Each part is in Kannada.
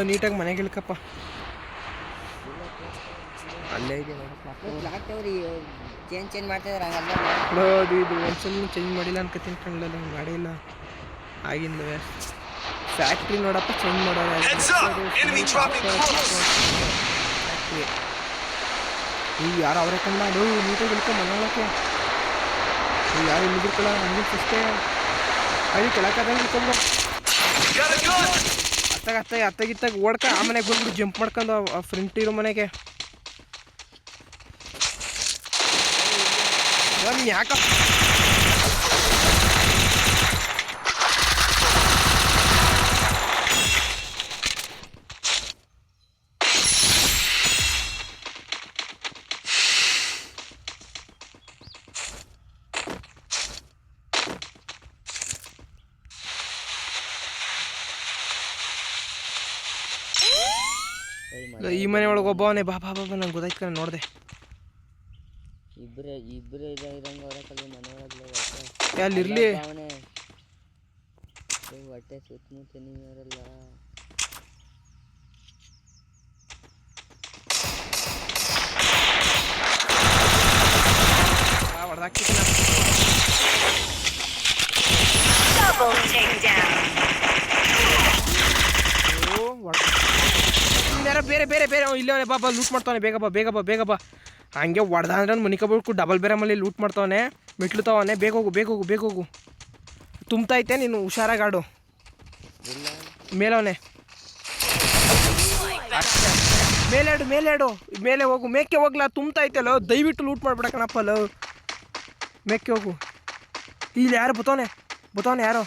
ನೀಟಾಗಿ ಮನೆಗೆ ಇಳ್ಕಪ್ಪ. ಅಲ್ಲೇ ಇದೆ ಚೇಂಜ್ ಮಾಡ್ತಿದಾರೆ ಇದು ಒಂದ್ಸಲ ಚೇಂಜ್ ಮಾಡಿಲ್ಲ ಅನ್ಕೋತೀನಿ ಕಣ್ಲಲ್ಲ, ಮಾಡಿಲ್ಲ ಆಗಿಂದವೇ. ಫ್ಯಾಕ್ಟ್ರಿ ನೋಡಪ್ಪ ಚೇಂಜ್ ಮಾಡೋದು ಫ್ಯಾಕ್ಟ್ರಿ. ಈಗ ಯಾರು ಅವರೇ ಕಂಡ ಅದು ನೀಟಾಗಿ ಇಳ್ಕೊ ಮನೆ ಒಳಕ್ಕೆ. ಈಗ ಯಾರು ಇಲ್ಲಿರ್ಕೊಳ್ಳ ಹಂಗೆ ಫಸ್ಟೇ ಅಲ್ಲಿ ಕೆಳಕಾದಾಗ ಇಳ್ಕೊಂಬ ಅತ್ತಾಗಿತ್ತಾಗ ಓಡ್ಕ ಆ ಮನೆಗೆ ಬಂದ್ಬಿಟ್ಟು ಜಂಪ್ ಮಾಡ್ಕೊಂಡು ಆ ಫ್ರಂಟ್ ಇರೋ ಮನೆಗೆ. ಯಾಕ ಈ ಮನೆ ಒಳಗೆ ಒಬ್ಬವನೇ ಬಾ ಬಾ ಬಾ ನಂಗೆ ಗೊತ್ತಾಯ್ತು ಕಣ, ನೋಡಿದೆ. ಇಬ್ಬರೇ ಇರಂಗ ಹೊರಕಲ್ಲಿ ಮನೆ ಒಳಗೆ ಅಲ್ಲಿರ್ಲಿ ಹೊಟ್ಟೆ ಸುತ್ತಮುತ್ತ ನೀವರಲ್ಲ. ಹೊಡೆದಾಕ್ತಿದ್ದ ಬೇರೆ ಬೇರೆ ಬೇರೆ ಇಲ್ಲವನೇ ಬಾಬಾ ಲೂಟ್ ಮಾಡ್ತಾನೆ. ಬೇಗ ಬಾ ಬೇಗ ಬಾ ಬೇಗ ಬಾ. ಹಂಗೆ ಹೊಡೆದ ಅಂದ್ರೆ ಮನಿಕಬೇಕು ಡಬಲ್ ಬೇರೆ ಮಲ್ಲಿ ಲೂಟ್ ಮಾಡ್ತಾವನೆ, ಮೆಟ್ಲುತ್ತಾವನೆ. ಬೇಗ ಹೋಗು ಬೇಗ ಹೋಗು ಬೇಗ ಹೋಗು. ತುಂಬ್ತೈತೆ ನೀನು ಹುಷಾರಾಗಾಡು. ಮೇಲವನೆ ಮೇಲಾಡು ಮೇಲಾಡು ಮೇಲೆ ಹೋಗು. ಮೇಕ್ಕೆ ಹೋಗ್ಲಾ ತುಂಬ್ತೈತಲ್ಲ, ದಯವಿಟ್ಟು ಲೂಟ್ ಮಾಡ್ಬಿಡ ಕಣಪ್ಪಲ್ಲ. ಮೇಕ್ಕೆ ಹೋಗು. ಇಲ್ಲಿ ಯಾರು ಬತ್ತವನೆ ಯಾರೋ.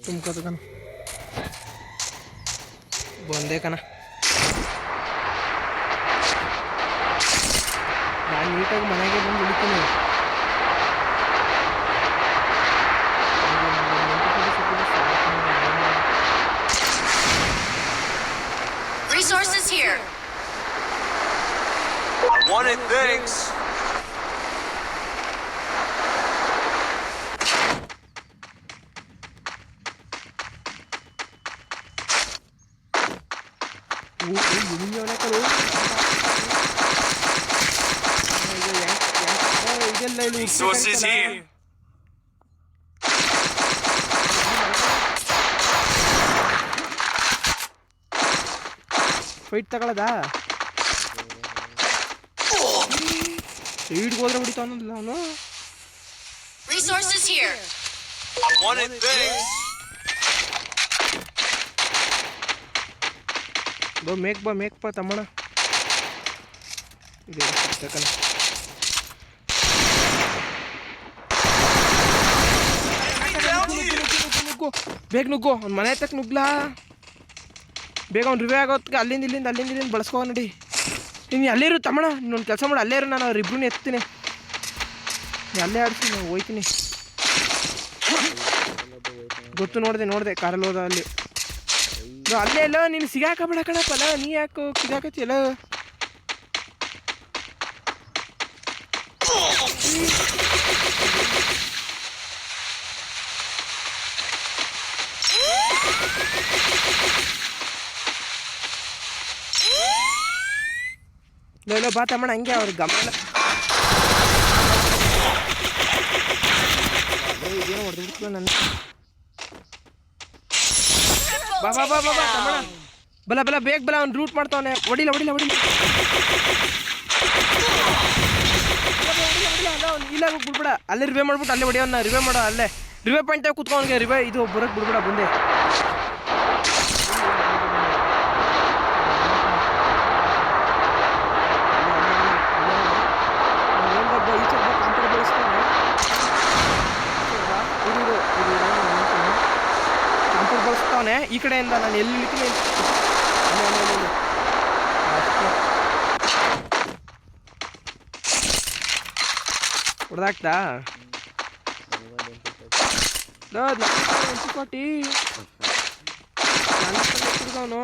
ತುಂಬ್ಕೋತ ಕಣ ಬಂದೆ ಕಣ. ನಾನು ನೀಟಾಗಿ ಮನೆಗೆ ಬಂದು ಉಳಿತೀನಿ. Resources here. I wanted things. Resources here. Fight ತಗೊಳ್ಳೋದಾ? ಸೈಡ್ಗೆ ಹೋದ್ರೆ ಹೊಡಿತಾವ ಅನ್ನೋದಿಲ್ಲ ಅವನು. Resources here. I wanted things. Make ಬಾ ತಮ್ಮಣ. ಇದು ತಕಣ ಬೇಗ ನುಗ್ಗು. ಅವ್ನ ಮನೆ ತಕ್ಕ ನುಗ್ಲಾ ಬೇಗ. ಅವ್ನು ರಿವೇ ಆಗೋತ್ತಿಗೆ ಅಲ್ಲಿಂದ ಬಳಸ್ಕೋ ನಡಿ. ನೀನು ಅಲ್ಲೇ ಇರು ತಮ್ಮಣ, ಇನ್ನೊಂದು ಕೆಲಸ ಮಾಡು, ಅಲ್ಲೇ ಇರು. ನಾನು ಅವ್ರಿಬ್ರು ಎತ್ತೀನಿ, ನೀನು ಅಲ್ಲೇ ಆಡಿಸಿ ನಾನು ಹೋಯ್ತೀನಿ. ಗೊತ್ತು ನೋಡಿದೆ ಕಾರಲ್ಲಿ ಹೋದ ಅಲ್ಲಿ. ಅಲ್ಲೇ ಇಲ್ಲ, ನೀನು ಸಿಗಾಕಬೇಡ ಕಣಪ್ಪಲ್ಲ. ನೀ ಯಾಕೆ ಸಿಗಾಕತ್ತಿಯಲ್ಲ? ಲೋ ಬಾ ತಮ್ಮಣ, ಹಂಗೆ ಅವ್ರಿಗೆ ಗಮನ ಇದೇನೋ ಹೊಡೆದ್ಬಿಡ್ತು ನನ್ನ. ಬಾ ಬಾ ಬಾ ಬಾ ಬಾ ತಮ್ಮಣ, ಬಲ ಬೇಗ ಬಲ. ಅವ್ನು ರೂಟ್ ಮಾಡ್ತಾವನೆ. ಹೊಡಿಲ್ಲ ಇಲ್ಲ ಬಿಡ್ಬೇಡ. ಅಲ್ಲೇ ರಿವೇ ಮಾಡ್ಬಿಟ್ಟು ಅಲ್ಲೇ ಹೊಡಿಯೋನ್ನ. ರಿವೇ ಮಾಡೋ ಅಲ್ಲೇ ರಿವೇ ಪಾಯಿಂಟ್ ಕುತ್ಕೊಂಡ್ಗೆ ರಿವೇ ಇದು ಬರೋಕ್ಕೆ ಬಿಡ್ಬೇಡ ಬಂದೆ. ಕಾಂಪೌಂಡ್ ಬಳಸ್ತಾವನೆ ಈ ಕಡೆಯಿಂದ. ನಾನು ಎಲ್ಲಿ ಇಳಿತೀನಿ ಹೊಡೆದಾಕ್ತಾ ಕೋಟಿ ಅವನು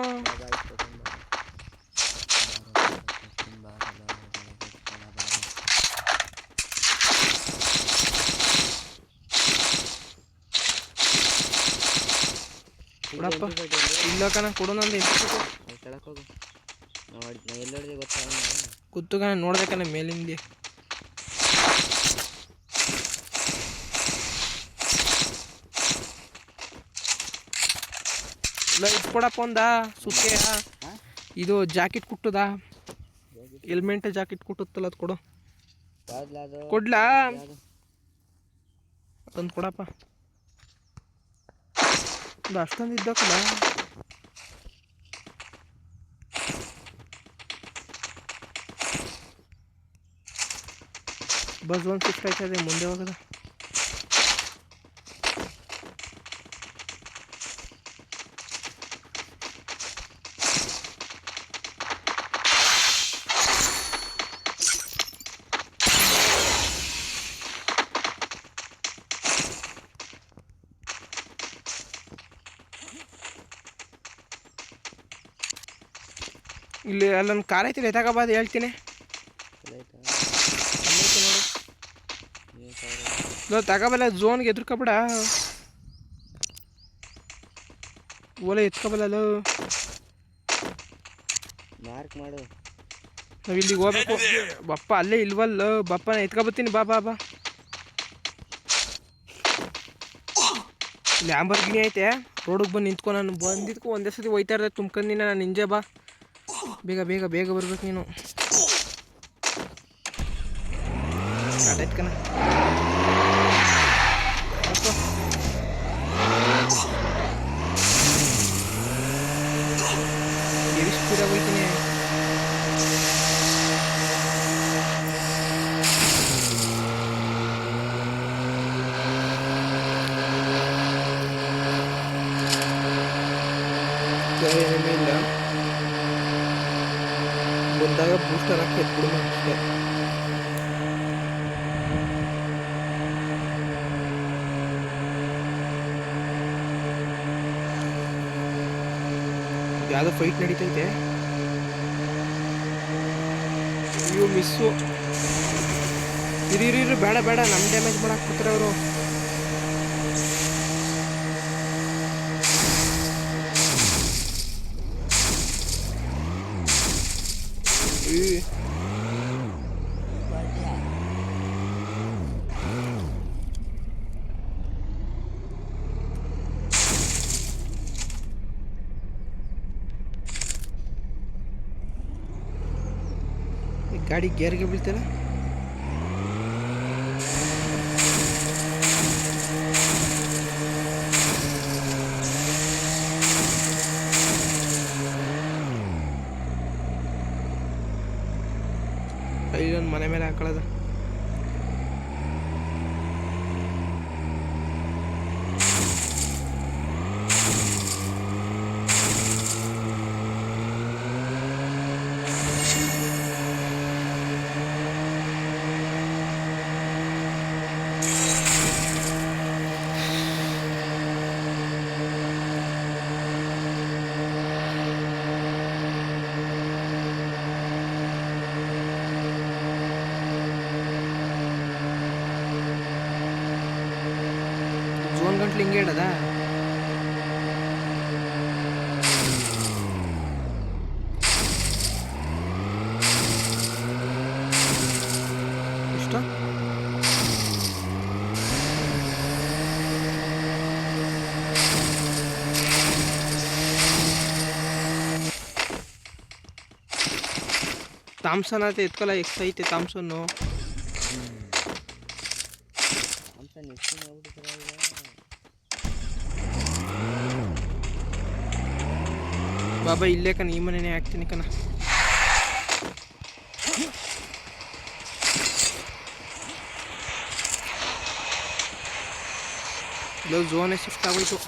ಕೊಡಪ್ಪ ಇಲ್ಲ ಕಣ ಕೊಡು ನಂದು ಕೆಳಕ್ಕೆ ಹೋಗು. ನಾ ಎಲ್ಲಿ ಹೊಡೆದೆ ಗೊತ್ತಾ? ಗೊತ್ತು ಕಣ, ನೋಡ್ದೆ ಕಣ ಮೇಲಿಂದ. ಇಲ್ಲ ಇದು ಕೊಡಪ್ಪ ಒಂದ ಸುಕ್ಕೆ ಇದು ಜಾಕೆಟ್ ಕುಟ್ಟದ ಹೆಲ್ಮೆಟ್ ಜಾಕೆಟ್ ಕುಟ್ಟುತ್ತಲ್ಲ ಅದು ಕೊಡು. ಕೊಡ್ಲಾ ಅದೊಂದು ಕೊಡಪ್ಪ. ಒಂದು ಅಷ್ಟೊಂದು ಇದ್ದಕ್ಕಲ್ಲ ಬಸ್ ಒಂದು ಶಿಫ್ಟ್ ಆಯ್ತದೆ ಮುಂದೆ ಹೋಗದ. ಇಲ್ಲಿ ಅಲ್ಲೊಂದು ಕಾರ್ ಐತಿಲ್ಲ ತಗೋಬಾದ ಹೇಳ್ತೀನಿ. ನೋಡು ತಗೋಬಲ್ಲ ಝೋನ್ಗೆ ಎದ್ರಕೋಬೇಡ, ಓಲೆ ಎತ್ಕೋಬಲ್ಲ. ಮಾರ್ಕ್ ಮಾಡು. ನಾವು ಇಲ್ಲಿಗೆ ಹೋಗ್ಬೇಕು ಬಪ್ಪ, ಅಲ್ಲೇ ಇಲ್ವಲ್ಲ ಬಪ್ಪ. ನಾನು ಎತ್ಕೊಬತ್ತೀನಿ ಬಾ ಬಾ ಬಾ. ಇಲ್ಲಿ ಆಂಬರ್ಗಿನಿ ಐತೆ, ರೋಡಿಗೆ ಬಂದು ನಿಂತ್ಕೊ. ನಾನು ಬಂದಿದ್ಕೊ ಒಂದೇ ಸತಿ ಹೋಯ್ತಾ ಇರ್ತದೆ ತುಂಬ್ಕೊಂಡಿನ ನಾನು ನಿಂಜೆ. ಬಾ ಬೇಗ ಬೇಗ ಬೇಗ ಬರ್ಬೇಕು ನೀನು. ಆಯ್ತು ಕಣ ಎಲ್ಲಿ ಸ್ಪೀಡಾಗಿ ಹೋಯ್ತೀನಿ. ಏನಿಲ್ಲ ಬಂದಾಗ ಬೂಸ್ಟರ್ ಹಾಕಿ ಎತ್ಬಿಡು ಅಷ್ಟೇ. ಯಾವುದೋ ಫೈಟ್ ನಡೀತೈತೆ. ಅಯ್ಯೋ ಮಿಸ್ಸು. ಇರಿ ಬೇಡ ಬೇಡ, ನಮ್ಮ ಡ್ಯಾಮೇಜ್ ಮಾಡಕ್ಕೆ ಕೂತಾರೆ ಅವರು. ಗಾಡಿ ಗೇರ್ಗೆ ಬೀಳ್ತಾರ. ಇಲ್ಲೊಂದು ಮನೆ ಮೇಲೆ ಹಾಕೊಳ್ಳೋದು. ಝೋನ್ ಗಂಟ್ಲು ಹಿಂಗೆ ಹೇಳದ. ಇಷ್ಟ ಥಾಮ್ಸನ್ ಐತೆ ಎತ್ಕೊಲ್ಲ. ಎಕ್ಸ್ ಐತೆ ಥಾಮ್ಸನ್ನು. ಬಾಬಾ ಇಲ್ಲೇ ಕಣ, ಈ ಮನೆನೇ ಹಾಕ್ತೀನಿ ಕಣ. ಇಲ್ಲ ಝೋನೇ ಶಿಫ್ಟ್ ಆಗೋಯ್ತು.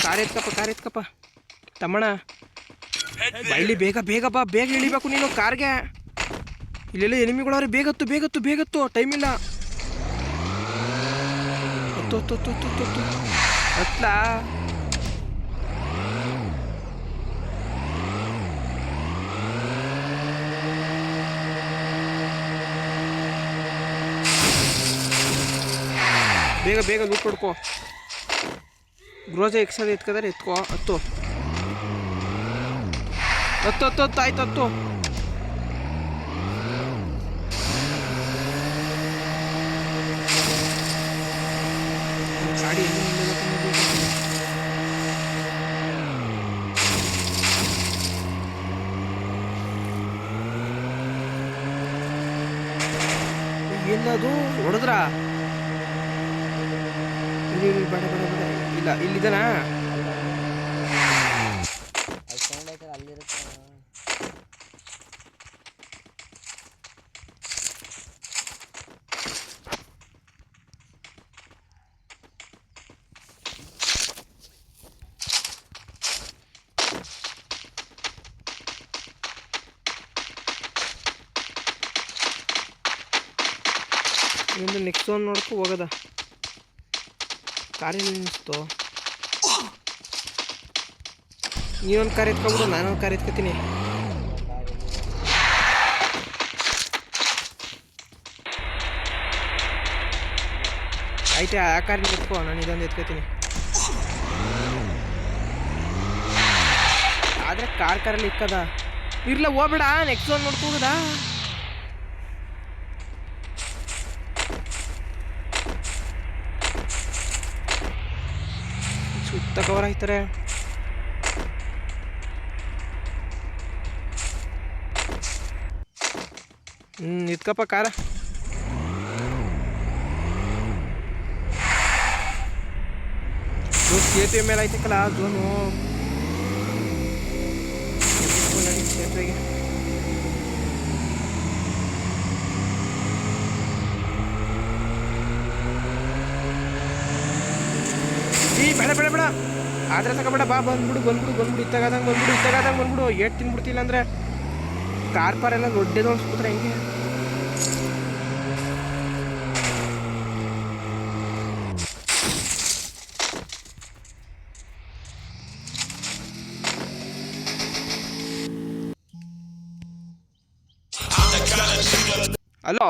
ಕಾರ್ ಎತ್ಕಪ್ಪ ತಮ್ಮಣ್ಣ. ಇಲ್ಲಿ ಬೇಗ ಬೇಗ ಬಾ, ಬೇಗ ಇಳಿಬೇಕು ನೀನು ಕಾರ್ಗೆ. ಇಲ್ಲೆಲ್ಲ ಎನಿಮಿಗಳವ್ರೆ, ಬೇಗತ್ತು ಟೈಮ್ ಇಲ್ಲ. ಹತ್ಲಾ ಬೇಗ ಲೂಟ್ ಕೊಡ್ಕೋ. ಗ್ರೋಜ ಎಕ್ಸದ ಎತ್ಕದಾರೆ ಎತ್ಕೋ. ಹತ್ತು ಆಯ್ತು. ಗಾಡಿ ಏನದು ಹೊಡೆದ್ರ? ಬೇಡ ಇಲ್ಲ ಇಲ್ಲಿದನಾ? ಅಲ್ಲಿ ಸೌಂಡ್ ಆಯ್ತಲ್ಲ ಅಲ್ಲಿರುತ್ತೆ. ಒಂದು ನೆಕ್ಸ್ಟ್ ಒನ್ ನೋಡ್ಕೊ ಹೋಗೋದ. ಕಾರಲ್ಲಿ ನಿಲ್ಲಿಸ್ತು. ನೀವೊಂದು ಕಾರ್ ಎತ್ಕೊಬಿಡು, ನಾನೊಂದು ಕಾರ್ ಎತ್ಕೊತೀನಿ. ಆಯ್ತಾ, ಆ ಕಾರಿನ ಎತ್ಕೋ, ನಾನು ಇದೊಂದು ಎತ್ಕೊತೀನಿ. ಆದರೆ ಕಾರಲ್ಲಿ ಇಕ್ಕದ ಇರ್ಲ, ಹೋಗ್ಬೇಡ. ನೆಕ್ಸ್ಟ್ ಒನ್ ನೋಡ್ಕೋಗದ. ಸುತ್ತ ಕವರ್ ಆಯ್ತಾರೆ. ಇತ್ಕಪ್ಪ ಕಾರ. ಸೇತುವೆ ಮೇಲೆ ಐತಕ್ಕಲ್ಲ ಝೋನು. ಸೇತುವೆಗೆ ಬೇಡ ಆದ್ರೆ ತಗೋಬೇಡ. ಬಾ ಬಂದ್ಬಿಡು ಇತ್ತಾಗದಂಗೆ ಬಂದ್ಬಿಡು. ಏಟ್ ತಿನ್ಬಿಡ್ತಿಲ್ಲ ಅಂದ್ರೆ ಕಾರ್ ಎಲ್ಲ ದೊಡ್ಡದು ಅನ್ಸ್ಬಿಟ್ರೆ ಹೆಂಗೆ? ಹಲೋ